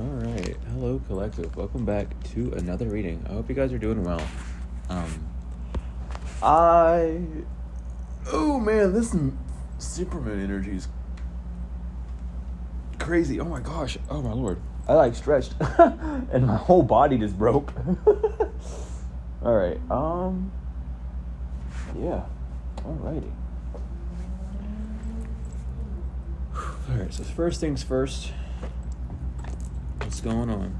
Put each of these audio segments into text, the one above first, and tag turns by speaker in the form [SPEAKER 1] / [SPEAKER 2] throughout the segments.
[SPEAKER 1] Alright, hello collective. Welcome back to another reading. I hope you guys are doing well. Oh man, this Superman energy is crazy. Oh my gosh, oh my lord. I like stretched and my whole body just broke. Alright, yeah, alrighty. Alright, so first things first. What's going on?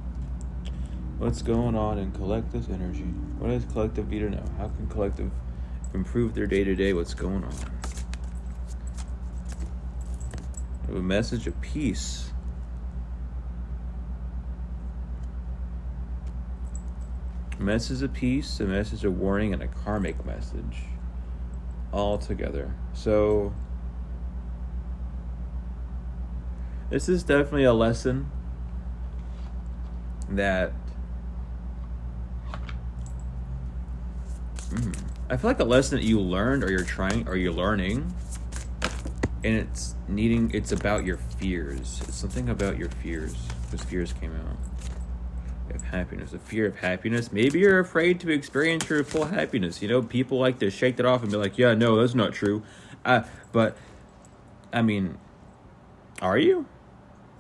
[SPEAKER 1] What's going on in collective energy? What does collective need to know? How can collective improve their day-to-day? What's going on? We have a message of peace. A message of peace, a message of warning, and a karmic message. All together. So, this is definitely a lesson that I feel like a lesson that you learned or you're learning, and it's about your fears. It's something about your fears, because fears came out. You have happiness, a fear of happiness. Maybe you're afraid to experience your full happiness. You know, people like to shake that off and be like, yeah, no, that's not true. But I mean, are you?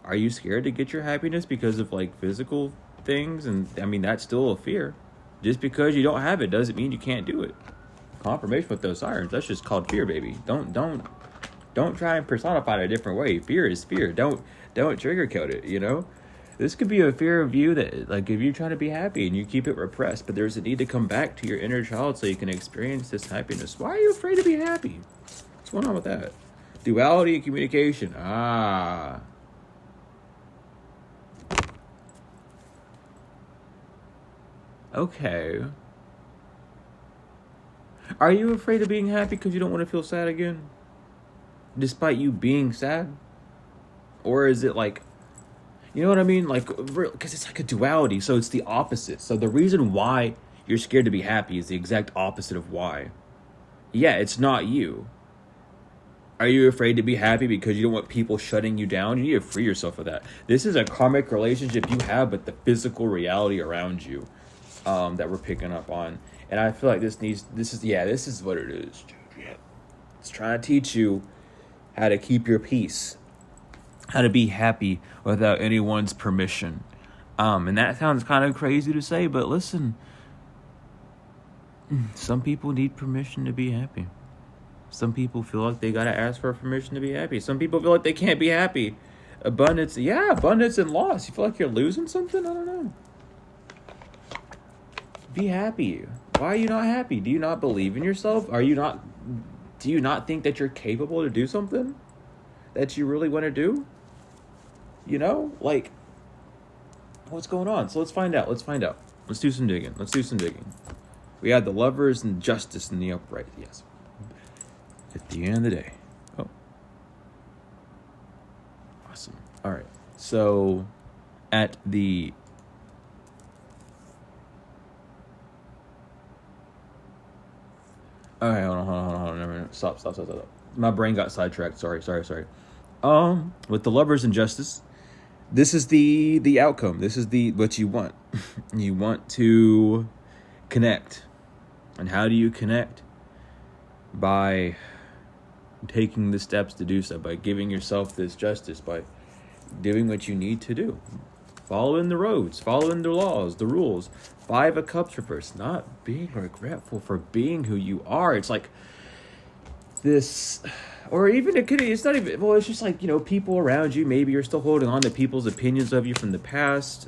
[SPEAKER 1] Are you scared to get your happiness because of like physical things? And I mean, that's still a fear. Just because you don't have it doesn't mean you can't do it. Confirmation with those sirens. That's just called fear, baby. Don't try and personify it a different way. Fear is fear. Don't sugarcoat it. You know, this could be a fear of you that, like, if you're trying to be happy and you keep it repressed, but there's a need to come back to your inner child so you can experience this happiness. Why are you afraid to be happy? What's going on with that? Duality and communication. Okay. Are you afraid of being happy because you don't want to feel sad again? Despite you being sad? Or is it like, you know what I mean? Like, because it's like a duality, so it's the opposite. So the reason why you're scared to be happy is the exact opposite of why. Yeah, it's not you. Are you afraid to be happy because you don't want people shutting you down? You need to free yourself of that. This is a karmic relationship you have with the physical reality around you. That we're picking up on, and I feel like this is what it is, dude. Yeah, it's trying to teach you how to keep your peace, how to be happy without anyone's permission. And that sounds kind of crazy to say, but listen, some people need permission to be happy. Some people feel like they gotta ask for permission to be happy. Some people feel like they can't be happy. Abundance and loss. You feel like you're losing something? I don't know. Be happy. Why are you not happy? Do you not believe in yourself? Do you not think that you're capable to do something that you really want to do? You know, like, what's going on? So let's find out. Let's do some digging. We had the Lovers and Justice in the upright. Yes. At the end of the day. Oh. Awesome. All right. So at the Okay, hold on. Stop. My brain got sidetracked. Sorry. With the Lovers and Justice, this is the outcome. This is what you want. You want to connect. And how do you connect? By taking the steps to do so, by giving yourself this justice, by doing what you need to do. Following the roads, following the laws, the rules. 5 of Cups reverse, not being regretful for being who you are. It's like this, or even it's not even, well, it's just like, you know, people around you, maybe you're still holding on to people's opinions of you from the past.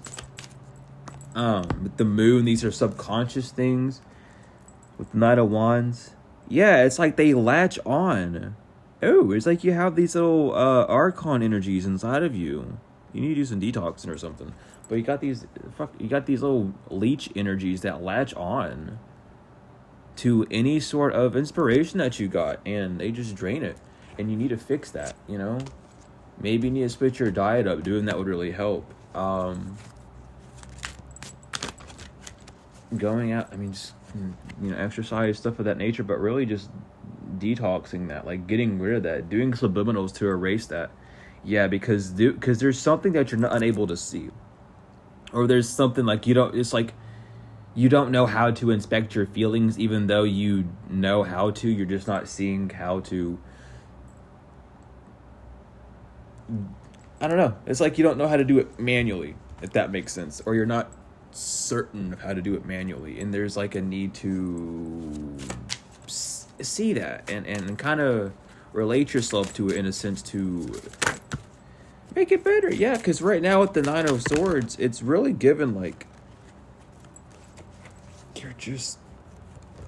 [SPEAKER 1] With the Moon, these are subconscious things. With Knight of Wands, yeah, it's like they latch on. Oh, it's like you have these little Archon energies inside of you. You need to do some detoxing or something. But you got these little leech energies that latch on to any sort of inspiration that you got, and they just drain it. And you need to fix that, you know? Maybe you need to switch your diet up. Doing that would really help. Going out, I mean, just, you know, exercise, stuff of that nature, but really just detoxing that, like getting rid of that, doing subliminals to erase that. Yeah, because there's something that you're not unable to see. Or there's something like it's like you don't know how to inspect your feelings, even though you know how to. You're just not seeing how to. I don't know. It's like you don't know how to do it manually, if that makes sense. Or you're not certain of how to do it manually. And there's like a need to see that and kind of relate yourself to it in a sense to make it better. Yeah, because right now with the Nine of Swords, it's really given like you're just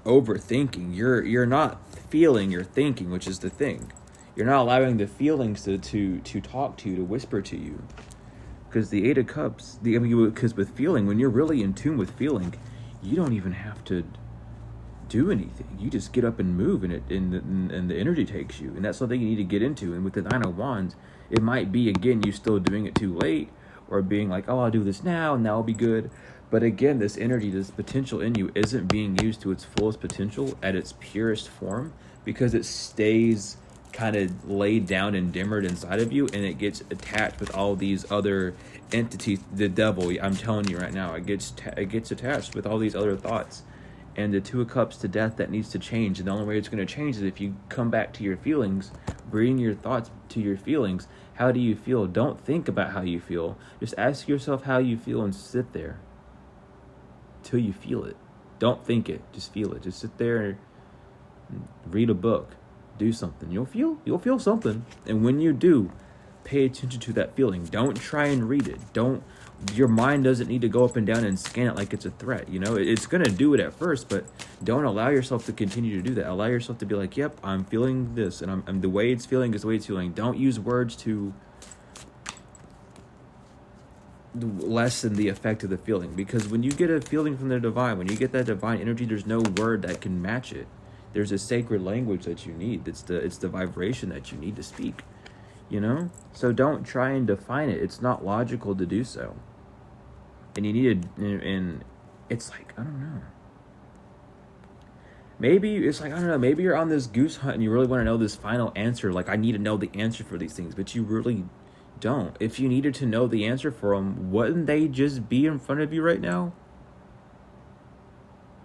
[SPEAKER 1] overthinking. You're not feeling, you're thinking, which is the thing. You're not allowing the feelings to talk to you, to whisper to you. Because the Eight of Cups, because with feeling, when you're really in tune with feeling, you don't even have to do anything. You just get up and move, and the energy takes you. And that's something you need to get into. And with the Nine of Wands, it might be, again, you still doing it too late, or being like, oh, I'll do this now, and that'll be good. But again, this energy, this potential in you isn't being used to its fullest potential at its purest form, because it stays kind of laid down and dimmered inside of you, and it gets attached with all these other entities. The devil, I'm telling you right now, it gets attached with all these other thoughts. And the Two of Cups to death, that needs to change. And the only way it's going to change is if you come back to your feelings, bring your thoughts to your feelings. How do you feel? Don't think about how you feel. Just ask yourself how you feel and sit there till you feel it. Don't think it, just feel it. Just sit there and read a book. Do something. You'll feel something. And when you do, pay attention to that feeling. Don't try and read it. Your mind doesn't need to go up and down and scan it like it's a threat. It's going to do it at first, but don't allow yourself to continue to do that. Allow yourself to be like, yep, I'm feeling this, and I'm the way it's feeling is the way it's feeling. Don't use words to lessen the effect of the feeling, because when you get a feeling from the divine, when you get that divine energy, there's no word that can match it. There's a sacred language that you need. It's the vibration that you need to speak, So don't try and define it. It's not logical to do so. And you need to, and it's like, I don't know. Maybe it's like, I don't know, maybe you're on this goose hunt and you really want to know this final answer. Like, I need to know the answer for these things, but you really don't. If you needed to know the answer for them, wouldn't they just be in front of you right now?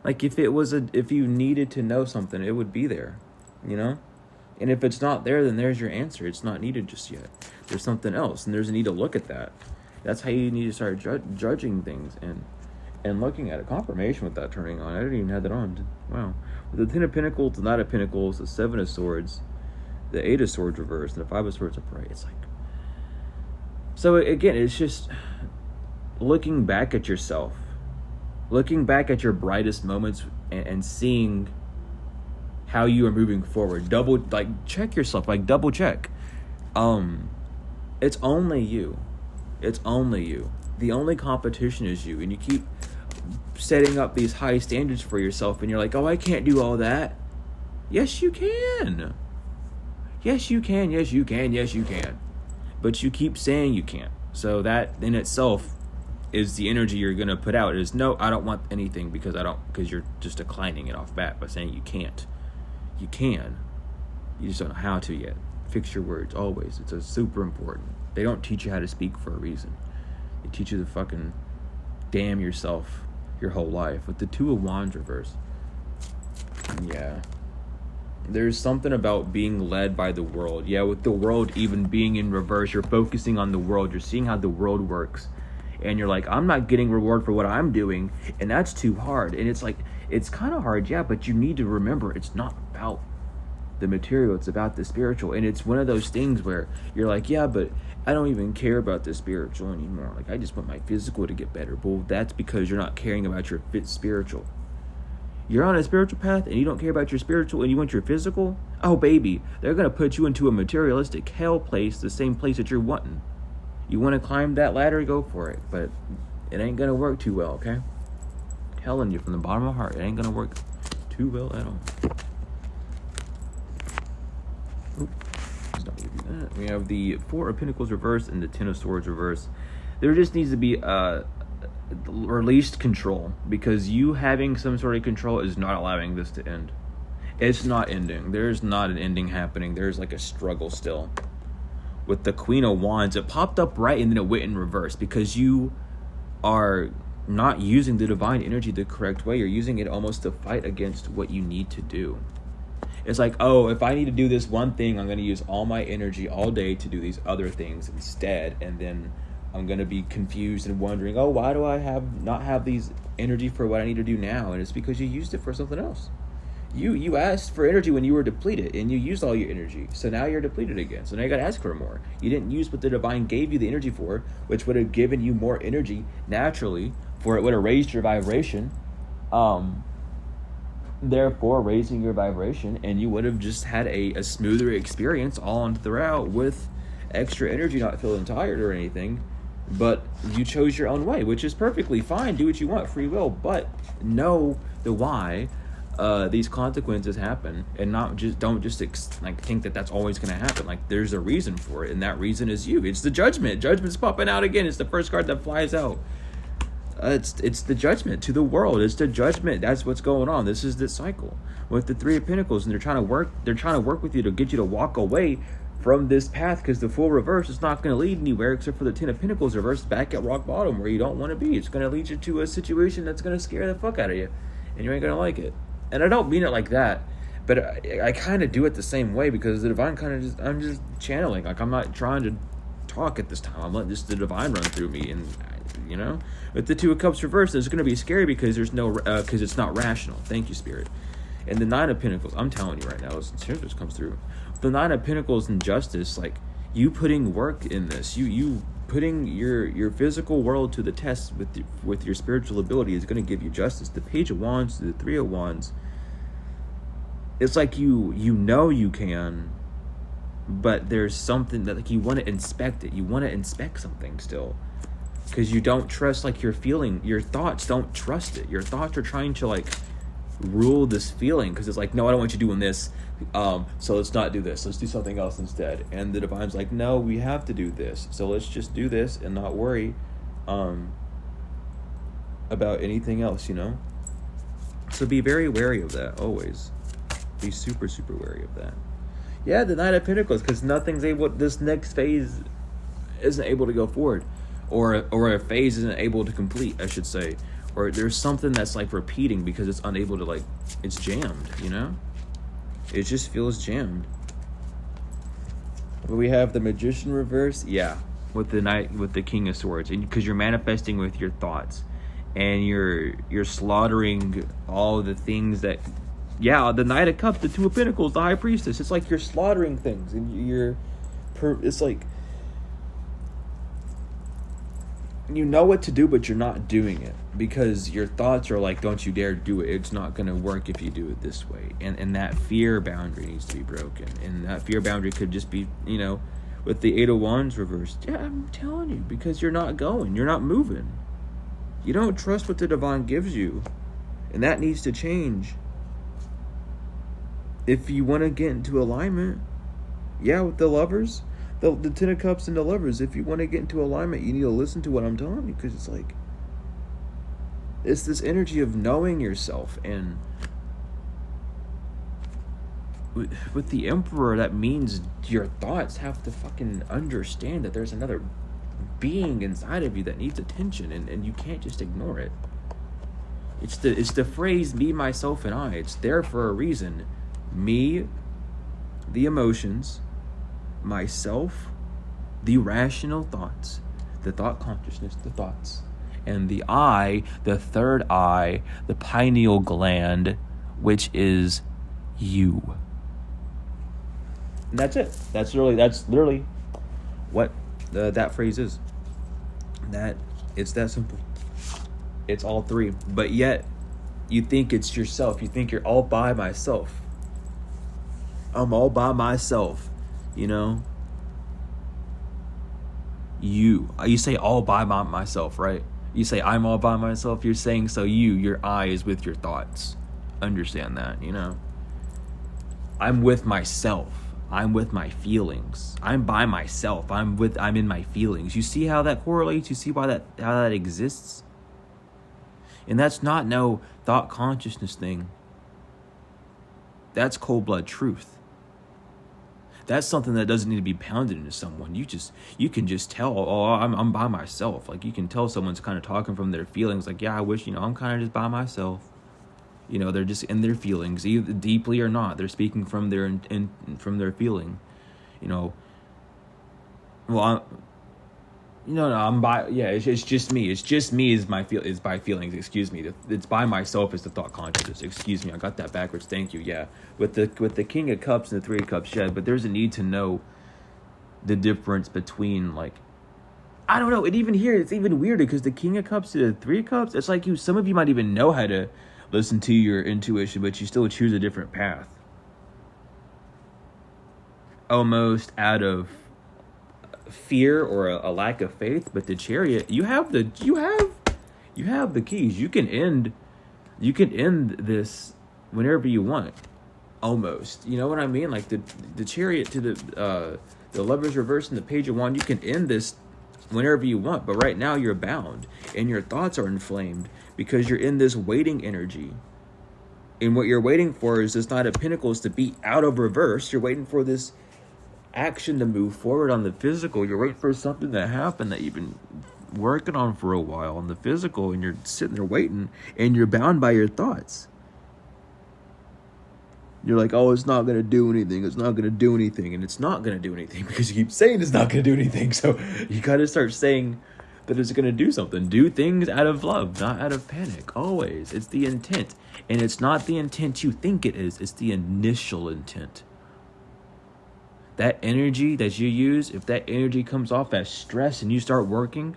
[SPEAKER 1] Like, if you needed to know something, it would be there, And if it's not there, then there's your answer. It's not needed just yet. There's something else, and there's a need to look at that. That's how you need to start judging things and looking at it. Confirmation with that turning on. I didn't even have that on. Wow. With the Ten of Pentacles, the Knight of Pentacles, the Seven of Swords, the Eight of Swords reversed, and the Five of Swords upright. It's like... So, again, it's just looking back at yourself. Looking back at your brightest moments and seeing how you are moving forward. Check yourself, double check. It's only you. It's only you. The only competition is you. And you keep setting up these high standards for yourself, and you're like, oh, I can't do all that. Yes, you can. Yes, you can. Yes, you can. Yes, you can. But you keep saying you can't. So that in itself is the energy you're going to put out. Is no, I don't want anything because you're just declining it off bat by saying you can't. You can. You just don't know how to yet. Fix your words always. It's a super important. They don't teach you how to speak for a reason. They teach you to fucking damn yourself your whole life. With the Two of Wands reverse. Yeah. There's something about being led by the world. Yeah, with the world even being in reverse, you're focusing on the world. You're seeing how the world works. And you're like, I'm not getting reward for what I'm doing, and that's too hard. And it's like, it's kind of hard, yeah, but you need to remember it's not about the material, it's about the spiritual. And it's one of those things where you're like, yeah, but I don't even care about the spiritual anymore. Like, I just want my physical to get better. Well, that's because you're not caring about your spiritual. You're on a spiritual path and you don't care about your spiritual and you want your physical? Oh, baby, they're going to put you into a materialistic hell place, the same place that you're wanting. You want to climb that ladder, go for it. But it ain't going to work too well, okay? I'm telling you from the bottom of my heart, it ain't going to work too well at all. Let's not give you that. We have the Four of Pentacles reversed and the Ten of Swords reversed. There just needs to be released control, because you having some sort of control is not allowing this to end. It's not ending. There's not an ending happening. There's like a struggle still. With the Queen of Wands, it popped up right and then it went in reverse because you are not using the divine energy the correct way. You're using it almost to fight against what you need to do. It's like, oh, if I need to do this one thing, I'm going to use all my energy all day to do these other things instead. And then I'm going to be confused and wondering, oh, why do I not have these energy for what I need to do now? And it's because you used it for something else. You asked for energy when you were depleted, and you used all your energy. So now you're depleted again. So now you got to ask for more. You didn't use what the divine gave you the energy for, which would have given you more energy naturally, for it would have raised your vibration. Therefore, raising your vibration, and you would have just had a smoother experience all on the route with extra energy, not feeling tired or anything. But you chose your own way, which is perfectly fine. Do what you want, free will. But know the why these consequences happen, and don't just think that that's always going to happen. Like, there's a reason for it, and that reason is you. It's the judgment. Judgment's popping out again. It's the first card that flies out. It's the judgment to the world. It's the judgment. That's what's going on. This is the cycle with the Three of Pentacles, and they're trying to work with you to get you to walk away from this path, because the full reverse is not going to lead anywhere except for the Ten of Pentacles reverse back at rock bottom where you don't want to be. It's going to lead you to a situation that's going to scare the fuck out of you, and you ain't going to like it. And I don't mean it like that, but I kind of do it the same way, because the divine I'm just channeling. Like, I'm not trying to talk at this time. I'm letting just the divine run through me. And with the Two of Cups reversed, it's going to be scary because because it's not rational. Thank you, Spirit. And the Nine of Pentacles, I'm telling you right now, as soon as this comes through, the Nine of Pentacles and justice, like, you putting work in this, you putting your physical world to the test with your spiritual ability is going to give you justice. The Page of Wands, the Three of Wands, it's like you can, but there's something that, like, you want to inspect it. You want to inspect something still, because you don't trust, like, your thoughts don't trust it. Your thoughts are trying to, like, rule this feeling, because it's like, no, I don't want you doing this, so let's not do this, let's do something else instead. And the divine's like, no, we have to do this, so let's just do this and not worry about anything else, So be very wary of that. Always be super, super wary of that. Yeah, the Nine of Pentacles, because this next phase isn't able to go forward, or a phase isn't able to complete, I should say. Or there's something that's, like, repeating because it's unable to, like, it's jammed, It just feels jammed. But we have the Magician reverse, yeah, with the King of Swords, and because you're manifesting with your thoughts, and you're slaughtering all the things that, the Knight of Cups, the Two of Pentacles, the High Priestess. It's like you're slaughtering things, and it's like, you know what to do, but you're not doing it because your thoughts are like, don't you dare do it. It's not going to work if you do it this way. And that fear boundary needs to be broken. And that fear boundary could just be, with the Eight of Wands reversed. Yeah, I'm telling you, because you're not going. You're not moving. You don't trust what the divine gives you. And that needs to change. If you want to get into alignment, with the Lovers, the Ten of Cups and the Lovers, if you want to get into alignment, you need to listen to what I'm telling you, because it's like, it's this energy of knowing yourself. And with the Emperor, that means your thoughts have to fucking understand that there's another being inside of you that needs attention, and you can't just ignore it. It's the phrase me, myself, and I. It's there for a reason. Me, the emotions, myself, the rational thoughts, the thought consciousness, the thoughts, and the I, the third eye, the pineal gland, which is you. And that's it. That's literally what that phrase is. It's that simple. It's all three. But yet you think it's yourself. You think you're all by myself. I'm all by myself. You say all by myself, right? You say I'm all by myself. You're saying so your I is with your thoughts. Understand that, I'm with myself. I'm with my feelings. I'm by myself. I'm in my feelings. You see how that correlates? You see how that exists? And that's not no thought consciousness thing. That's cold blood truth. That's something that doesn't need to be pounded into someone. You can just tell, oh, I'm by myself. Like, you can tell someone's kind of talking from their feelings. Like, yeah, I wish, I'm kind of just by myself. They're just in their feelings, either deeply or not. They're speaking from from their feeling. Well, I'm by. Yeah, it's just me. It's just me is by feelings. Excuse me. It's by myself is the thought consciousness. Excuse me. I got that backwards. Thank you. Yeah, with the King of Cups and the Three of Cups. Yeah, but there's a need to know the difference between, like, I don't know. And even here, it's even weirder because the King of Cups to the Three of Cups. It's like some of you might even know how to listen to your intuition, but you still choose a different path, almost out of fear or a lack of faith. But the Chariot, you have the keys. You can end this whenever you want, almost. You know what I mean? Like the Chariot to the Lovers reverse and the Page of Wands, you can end this whenever you want, but right now you're bound and your thoughts are inflamed because you're in this waiting energy. And what you're waiting for is this Knight of Pentacles to be out of reverse. You're waiting for this action to move forward on the physical. You're waiting for something to happen that you've been working on for a while on the physical, and you're sitting there waiting, and you're bound by your thoughts. You're like, oh, it's not going to do anything. It's not going to do anything. And it's not going to do anything because you keep saying it's not going to do anything. So you got to start saying that it's going to do something. Do things out of love, not out of panic. Always. It's the intent. And it's not the intent you think it is. It's the initial intent. That energy that you use, if that energy comes off as stress and you start working,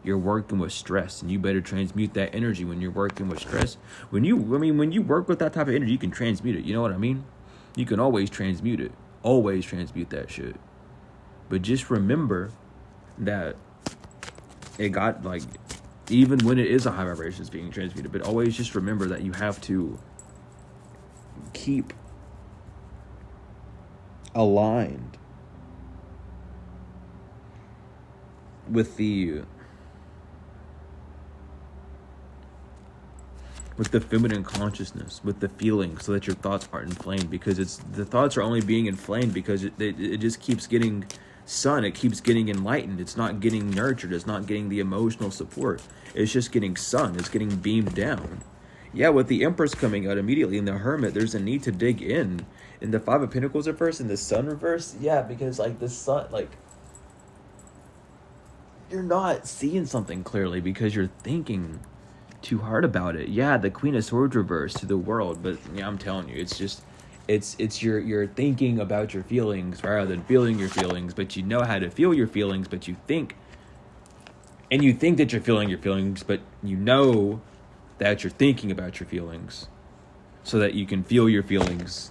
[SPEAKER 1] you're working with stress, and you better transmute that energy when you're working with stress. When you work with that type of energy, you can transmute it. You know what I mean? You can always transmute it. Always transmute that shit. But just remember that it got, like, even when it is a high vibration, it's being transmuted. But always just remember that you have to keep aligned with the feminine consciousness, with the feeling, so that your thoughts aren't inflamed, because the thoughts are only being inflamed because it just keeps getting sun, it keeps getting enlightened, it's not getting nurtured, it's not getting the emotional support, it's just getting sun, it's getting beamed down. Yeah, with the Empress coming out immediately in the Hermit, there's a need to dig in the Five of Pentacles reverse and the Sun reverse. Yeah, because, like, the Sun, like, you're not seeing something clearly because you're thinking too hard about it. Yeah, the Queen of Swords reverse to the World, but yeah, I'm telling you, it's just it's you're thinking about your feelings rather than feeling your feelings. But you know how to feel your feelings, but you think that you're feeling your feelings, but you know that you're thinking about your feelings so that you can feel your feelings.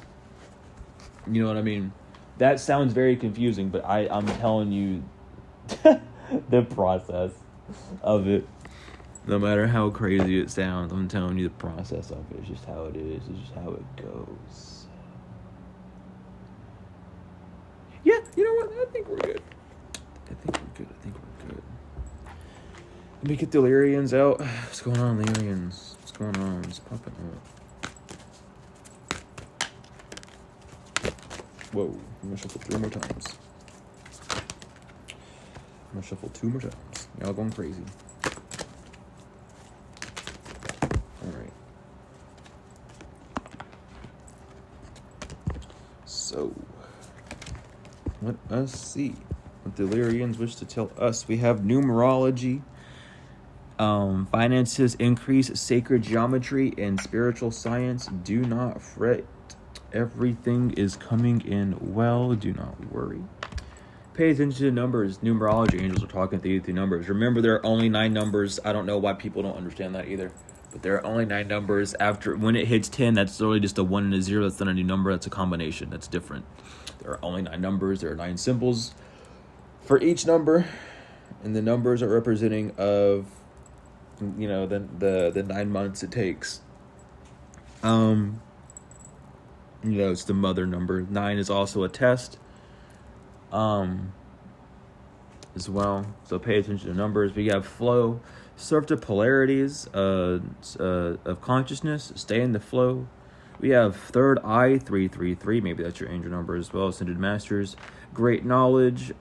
[SPEAKER 1] You know what I mean? That sounds very confusing, but I'm telling you the process of it. No matter how crazy it sounds, I'm telling you the process of it. It's just how it is. It's just how it goes. Yeah, you know what? I think we're good. Let me get the Lirians out. What's going on, Lirians? What's going on? It's popping up. Whoa. I'm going to shuffle 3 more times. I'm going to shuffle 2 more times. Y'all going crazy. Alright. So, let us see what the Lirians wish to tell us. We have numerology. Finances increase, sacred geometry, and spiritual science. Do not fret. Everything is coming in well. Do not worry. Pay attention to the numbers. Numerology angels are talking to you through numbers. Remember, there are only 9 numbers. I don't know why people don't understand that either. But there are only 9 numbers. After, when it hits 10, that's really just a 1 and a 0. That's not a new number. That's a combination. That's different. There are only 9 numbers. There are 9 symbols for each number. And the numbers are representing of, you know, the 9 months it takes. You know, it's the mother number. 9 is also a test, as well. So pay attention to numbers. We have flow. Surf to polarities of consciousness. Stay in the flow. We have third eye 333. Maybe that's your angel number as well. Ascended masters, great knowledge.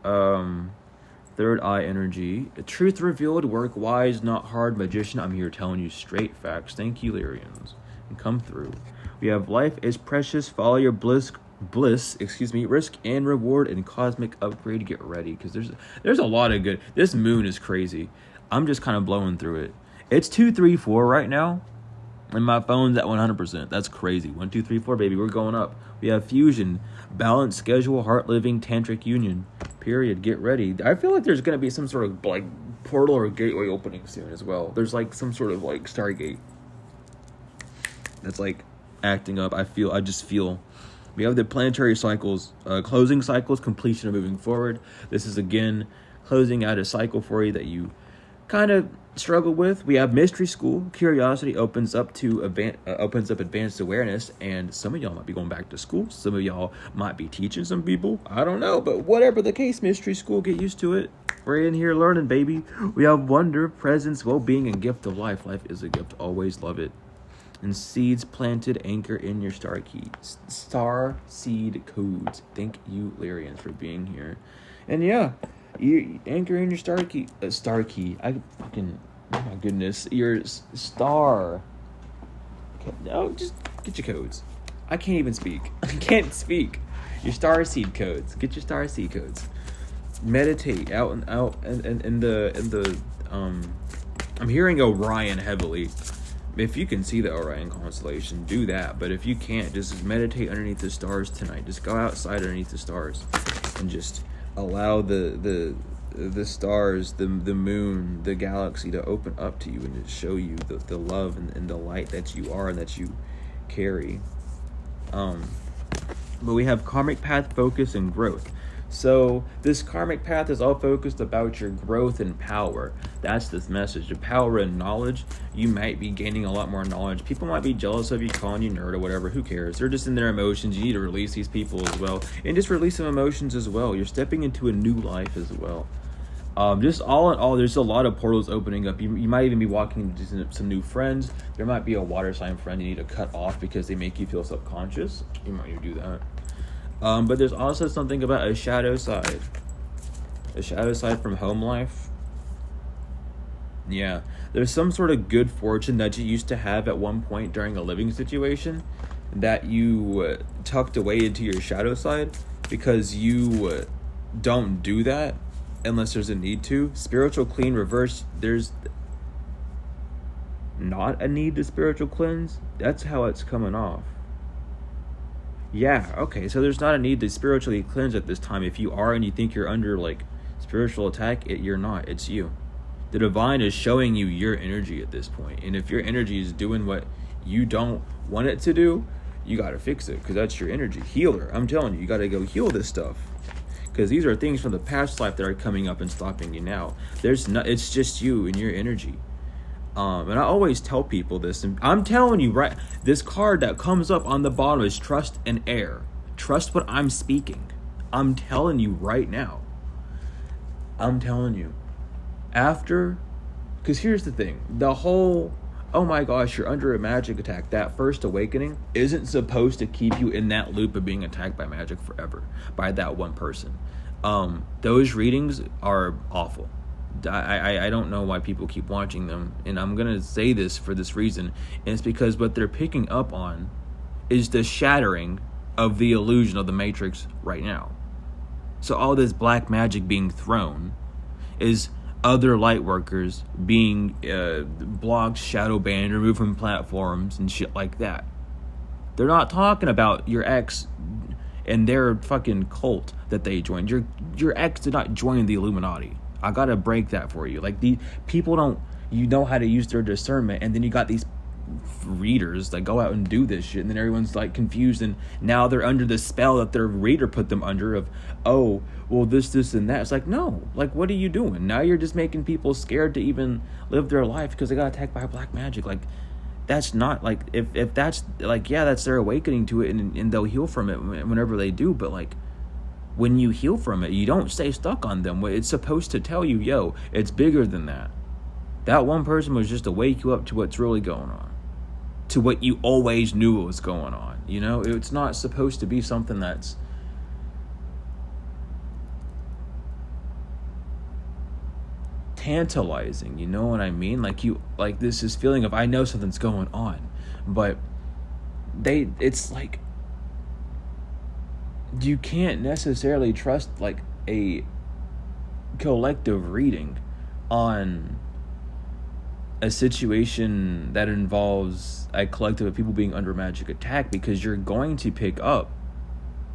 [SPEAKER 1] Third eye energy, truth revealed, work wise, not hard, magician. I'm here telling you straight facts. Thank you, Lirians, and come through. We have life is precious. Follow your bliss. Risk and reward and cosmic upgrade. Get ready, because there's a lot of good. This moon is crazy. I'm just kind of blowing through it. It's 234 right now, and my phone's at 100%. That's crazy. 1, 2, 3, 4, baby. We're going up. We have fusion, balanced schedule, heart living, tantric union. Period. Get ready. I feel like there's gonna be some sort of like portal or gateway opening soon as well. There's like some sort of like Stargate that's like acting up. I just feel. We have the planetary cycles, closing cycles, completion and moving forward. This is again closing out a cycle for you that you kind of struggle with. We have mystery school. Curiosity opens up advanced awareness, and some of y'all might be going back to school. Some of y'all might be teaching some people. I don't know, but whatever the case, mystery school, get used to it. We're in here learning, baby. We have wonder, presence, well-being, and gift of life. Life is a gift. Always love it. And seeds planted, anchor in your star seed codes. Thank you, Lirian, for being here. And yeah, you anchor in your star key. I fucking, oh my goodness, your star. No, just get your codes. I can't even speak. I can't speak. Your star seed codes. Get your star seed codes. Meditate out in the I'm hearing Orion heavily. If you can see the Orion constellation, do that. But if you can't, just meditate underneath the stars tonight. Just go outside underneath the stars and just allow the stars, the moon, the galaxy to open up to you and to show you the love and the light that you are and that you carry. But we have karmic path, focus, and growth. So this karmic path is all focused about your growth and power. That's this message. Your power and knowledge. You might be gaining a lot more knowledge. People might be jealous of you, calling you nerd or whatever. Who cares? They're just in their emotions. You need to release these people as well. And just release some emotions as well. You're stepping into a new life as well. Just all in all, there's a lot of portals opening up. You might even be walking into some new friends. There might be a water sign friend you need to cut off because they make you feel subconscious. You might need to do that. But there's also something about a shadow side. A shadow side from home life. Yeah. There's some sort of good fortune that you used to have at one point during a living situation that you tucked away into your shadow side because you don't do that unless there's a need to. Spiritual clean reverse. There's not a need to spiritual cleanse. That's how it's coming off. Yeah, okay, so there's not a need to spiritually cleanse at this time. If you are and you think you're under, like, spiritual attack, you're not. It's you. The divine is showing you your energy at this point. And if your energy is doing what you don't want it to do, you got to fix it, because that's your energy. Healer, I'm telling you, you got to go heal this stuff. Because these are things from the past life that are coming up and stopping you now. It's just you and your energy. And I always tell people this, and I'm telling you, right, this card that comes up on the bottom is trust and air. Trust what I'm speaking. I'm telling you right now. I'm telling you. Because here's the thing, the whole, oh my gosh, you're under a magic attack, that first awakening isn't supposed to keep you in that loop of being attacked by magic forever, by that one person. Those readings are awful. I don't know why people keep watching them, and I'm gonna say this for this reason, and it's because what they're picking up on is the shattering of the illusion of the Matrix right now. So all this black magic being thrown is other light workers being blocked, shadow banned, removed from platforms and shit like that. They're not talking about your ex and their fucking cult that they joined. Your ex did not join the Illuminati. I gotta break that for you. Like, the people don't, you know how to use their discernment, and then you got these readers that go out and do this shit, and then everyone's like confused, and now they're under the spell that their reader put them under of, oh, well, this and that. It's like, no, like, what are you doing? Now you're just making people scared to even live their life because they got attacked by black magic. Like, that's not, like, if that's, like, yeah, that's their awakening to it, and they'll heal from it whenever they do, but, like, when you heal from it, you don't stay stuck on them. It's supposed to tell you, yo, it's bigger than that. That one person was just to wake you up to what's really going on. to what you always knew was going on. You know, it's not supposed to be something that's tantalizing, you know what I mean? Like this is feeling of, I know something's going on, but it's like you can't necessarily trust like a collective reading on a situation that involves a collective of people being under magic attack, because you're going to pick up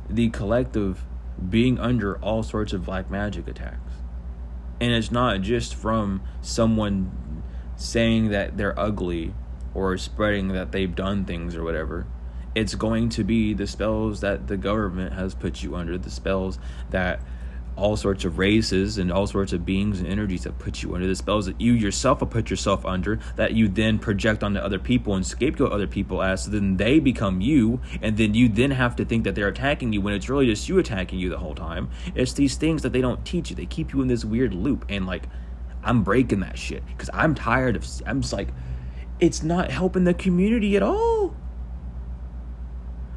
[SPEAKER 1] the collective being under all sorts of black magic attacks. And it's not just from someone saying that they're ugly or spreading that they've done things or whatever. It's going to be the spells that the government has put you under, the spells that all sorts of races and all sorts of beings and energies have put you under, the spells that you yourself have put yourself under, that you then project onto other people and scapegoat other people as, so then they become you, and then you then have to think that they're attacking you when it's really just you attacking you the whole time. It's these things that they don't teach you. They keep you in this weird loop, and like, I'm breaking that shit because I'm tired of, I'm just like, it's not helping the community at all.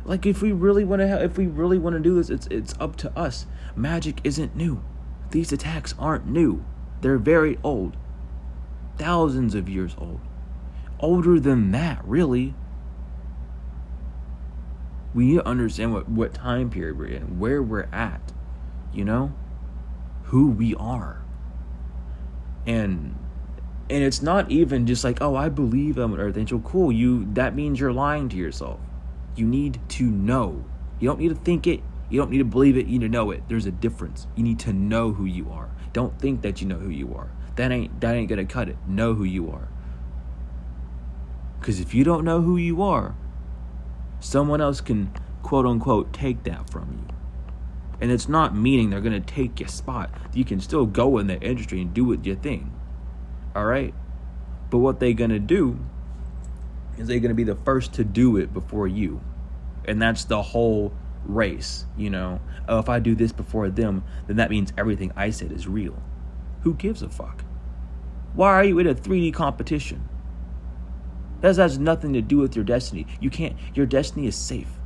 [SPEAKER 1] Like, if we really want to do this, it's up to us. Magic isn't new. These attacks aren't new. They're very old. Thousands of years old. Older than that, really. We need to understand what time period we're in, where we're at, you know? Who we are. And it's not even just like, oh, I believe I'm an earth angel. Cool, that means you're lying to yourself. You need to know. You don't need to think it. You don't need to believe it. You need to know it. There's a difference. You need to know who you are. Don't think that you know who you are. That ain't gonna cut it. Know who you are. Because if you don't know who you are, someone else can, quote unquote, take that from you. And it's not meaning they're gonna take your spot. You can still go in the industry and do your thing. All right? But what they're gonna do is they're going to be the first to do it before you. And that's the whole race, you know. Oh, if I do this before them, then that means everything I said is real. Who gives a fuck? Why are you in a 3D competition? That has nothing to do with your destiny. Your destiny is safe.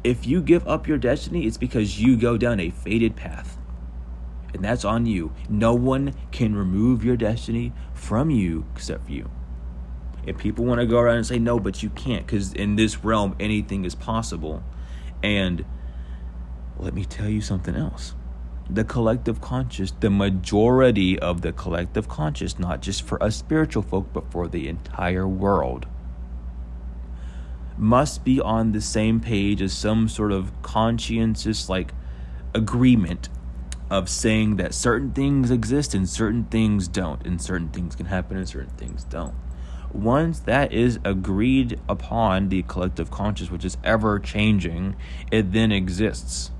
[SPEAKER 1] If you give up your destiny, it's because you go down a fated path. And that's on you. No one can remove your destiny from you except for you. If people want to go around and say, no, but you can't, because in this realm, anything is possible. And let me tell you something else. The collective conscious, the majority of the collective conscious, not just for us spiritual folk, but for the entire world, must be on the same page as some sort of conscientious, like, agreement of saying that certain things exist and certain things don't, and certain things can happen and certain things don't. Once that is agreed upon, the collective conscious, which is ever changing, it then exists.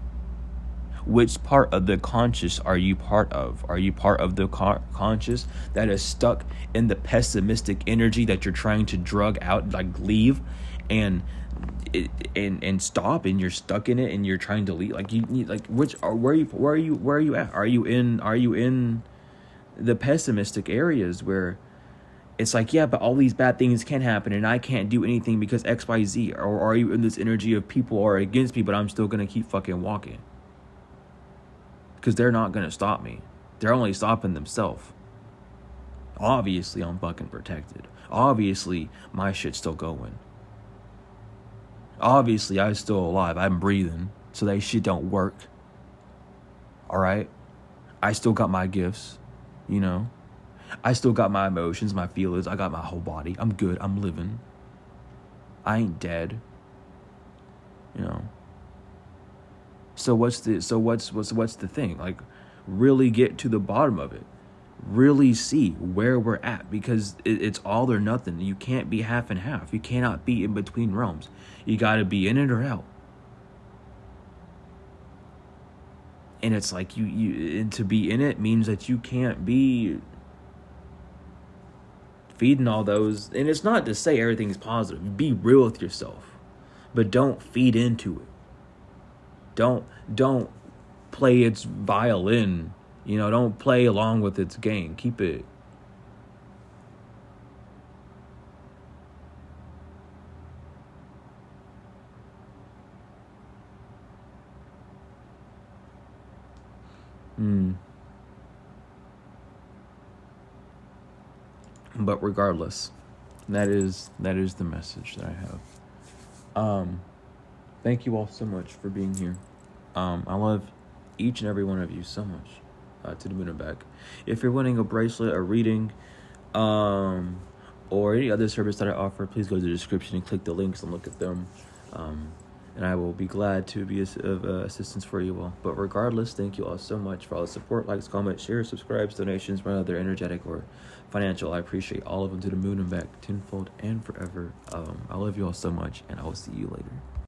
[SPEAKER 1] Which part of the conscious are you part of? Are you part of the conscious that is stuck in the pessimistic energy that you're trying to drug out, like leave, and stop, and you're stuck in it and you're trying to leave? Like, you need, like, where are you at? Are you in the pessimistic areas where it's like, yeah, but all these bad things can happen and I can't do anything because XYZ? Or are you in this energy of people are against me, but I'm still going to keep fucking walking? Because they're not going to stop me. They're only stopping themselves. Obviously, I'm fucking protected. Obviously, my shit's still going. Obviously, I'm still alive. I'm breathing. So that shit don't work. Alright? I still got my gifts. You know? I still got my emotions, my feelings. I got my whole body. I'm good. I'm living. I ain't dead. You know? So what's the thing? Like, really get to the bottom of it. Really see where we're at, because it's all or nothing. You can't be half and half. You cannot be in between realms. You got to be in it or out. And it's like and to be in it means that you can't be feeding all those. And it's not to say everything's positive. Be real with yourself, but don't feed into it. Don't play its violin. You know, don't play along with its game. Keep it But regardless, that is the message that I have. Thank you all so much for being here. I love each and every one of you so much. To the moon and back. If you're winning a bracelet, a reading, or any other service that I offer, please go to the description and click the links and look at them. And I will be glad to be of assistance for you all. But regardless, thank you all so much for all the support, likes, comments, shares, subscribes, donations, whether energetic or financial. I appreciate all of them to the moon and back, tenfold and forever. I love you all so much, and I will see you later.